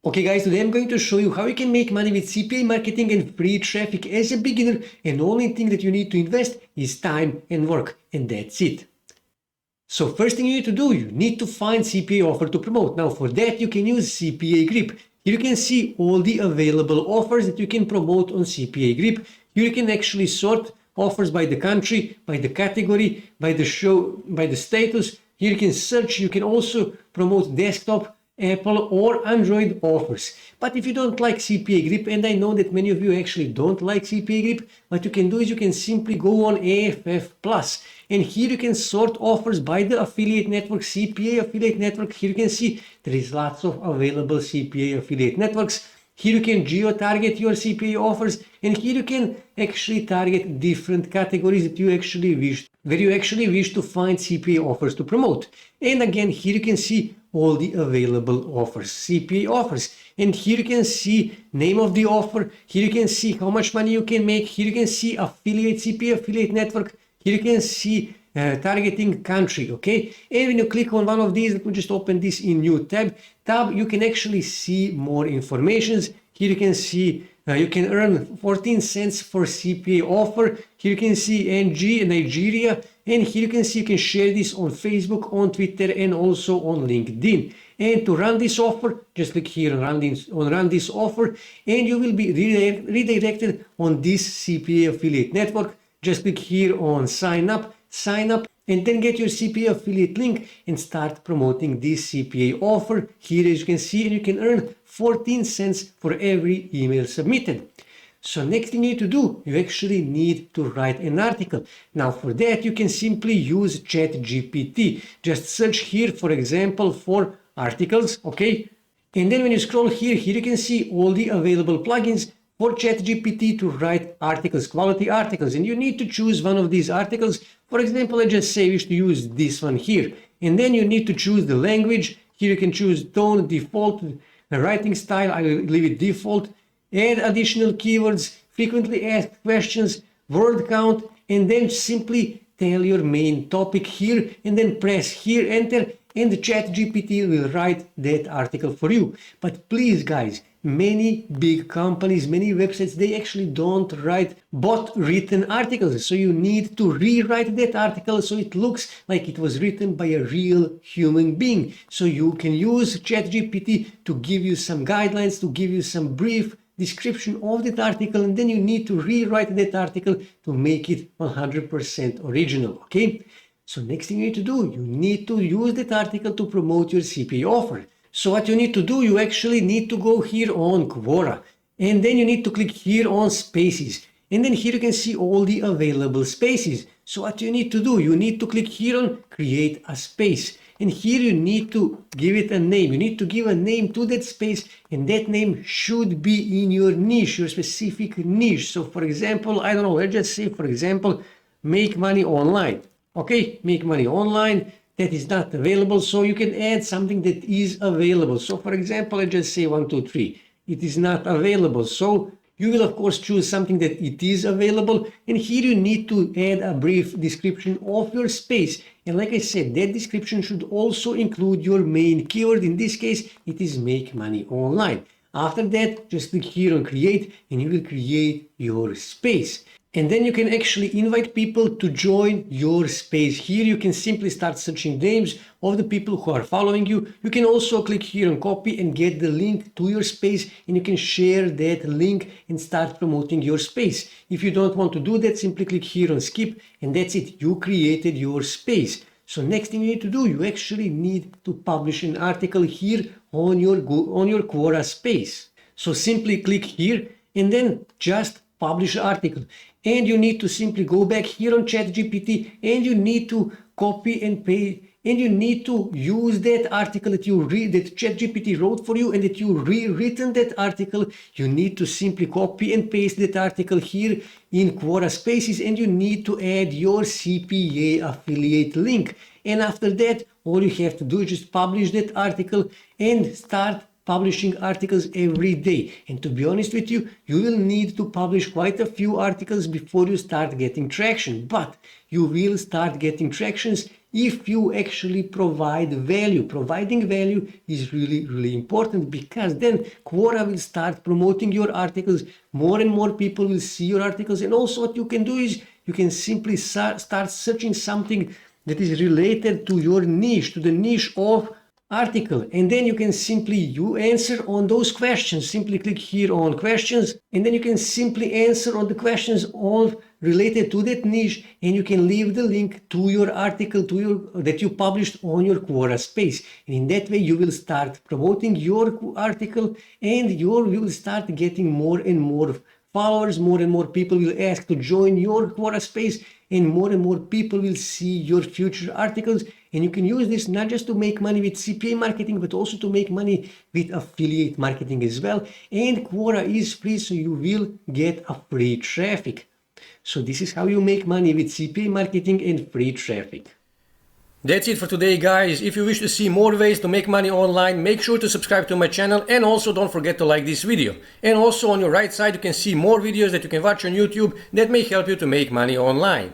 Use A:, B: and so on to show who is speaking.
A: Okay guys, today I'm going to show you how you can make money with CPA marketing and free traffic as a beginner, and the only thing that you need to invest is time and work, and that's it. So first thing you need to do, you need to find CPA offer to promote. Now for that you can use CPA Grip. Here you can see all the available offers that you can promote on CPA Grip. Here you can actually sort offers by the country, by the category, by the show, by the status. Here you can search, you can also promote desktop, Apple or Android offers. But if you don't like CPA Grip, and I know that many of you actually don't like CPA Grip, what you can do is you can simply go on AFF Plus, and here you can sort offers by the affiliate network, CPA affiliate network. Here you can see there is lots of available CPA affiliate networks. Here you can geo-target your CPA offers, and here you can actually target different categories that you actually wish to find CPA offers to promote. And again, here you can see all the available offers, CPA offers. And here you can see name of the offer. Here you can see how much money you can make. Here you can see affiliate, CPA affiliate network. Here you can see targeting country, okay? And when you click on one of these, let me just open this in new tab, you can actually see more informations. Here you can see you can earn 14 cents for CPA offer. Here you can see NG, Nigeria, and here you can see you can share this on Facebook, on Twitter, and also on LinkedIn. And to run this offer, just click here on run this offer, and you will be redirected on this CPA affiliate network. Just click here on sign up, and then get your CPA affiliate link and start promoting this CPA offer. Here, as you can see, and you can earn 14 cents for every email submitted. So next thing you need to do, you actually need to write an article. Now for that, you can simply use ChatGPT. Just search here, for example, for articles, okay? And then when you scroll here, you can see all the available plugins for ChatGPT to write articles, quality articles, and you need to choose one of these articles. For example, I just say I wish to use this one here, and then you need to choose the language. Here you can choose tone, default, writing style, I will leave it default, add additional keywords, frequently asked questions, word count, and then simply tell your main topic here, and then press here, enter, and the ChatGPT will write that article for you. But please guys, many big companies, many websites, they actually don't write bot written articles. So you need to rewrite that article so it looks like it was written by a real human being. So you can use ChatGPT to give you some guidelines, to give you some brief description of that article, and then you need to rewrite that article to make it 100% original, okay? So next thing you need to do, you need to use that article to promote your CPA offer. So what you need to do, you actually need to go here on Quora, and then you need to click here on spaces, and then here you can see all the available spaces. So what you need to do, you need to click here on create a space, and here you need to give it a name. You need to give a name to that space, and that name should be in your niche, your specific niche. So for example, I don't know, let's just say for example, make money online. Okay, make money online. That is not available, so you can add something that is available. So for example, I just say 1, 2, 3. It is not available, so you will of course choose something that it is available, and here you need to add a brief description of your space. And like I said, that description should also include your main keyword. In this case, it is make money online. After that, just click here on create, and you will create your space. And then you can actually invite people to join your space. Here you can simply start searching names of the people who are following you. You can also click here on copy and get the link to your space, and you can share that link and start promoting your space. If you don't want to do that, simply click here on skip, and that's it. You created your space. So next thing you need to do, you actually need to publish an article here on your Quora space. So simply click here and then just publish an article. And you need to simply go back here on ChatGPT, and you need to copy and paste, and you need to use that article that you read, that ChatGPT wrote for you, and that you rewritten that article. You need to simply copy and paste that article here in Quora Spaces, and you need to add your CPA affiliate link. And after that, all you have to do is just publish that article and start publishing articles every day. And to be honest with you, you will need to publish quite a few articles before you start getting traction, but you will start getting tractions if you actually provide value. Providing value is really, really important, because then Quora will start promoting your articles. More and more people will see your articles. And also what you can do is you can simply start searching something that is related to your niche, to the niche of article, and then you can simply answer on those questions. Simply click here on questions, and then you can simply answer on the questions all related to that niche, and you can leave the link to your article that you published on your Quora space. And in that way you will start promoting your article, and you will start getting more and more followers. More and more people will ask to join your Quora space, and more people will see your future articles. And you can use this not just to make money with CPA marketing, but also to make money with affiliate marketing as well. And Quora is free, so you will get a free traffic. So this is how you make money with CPA marketing and free traffic.
B: That's it for today, guys. If you wish to see more ways to make money online, make sure to subscribe to my channel, and also don't forget to like this video. And also on your right side you can see more videos that you can watch on YouTube that may help you to make money online.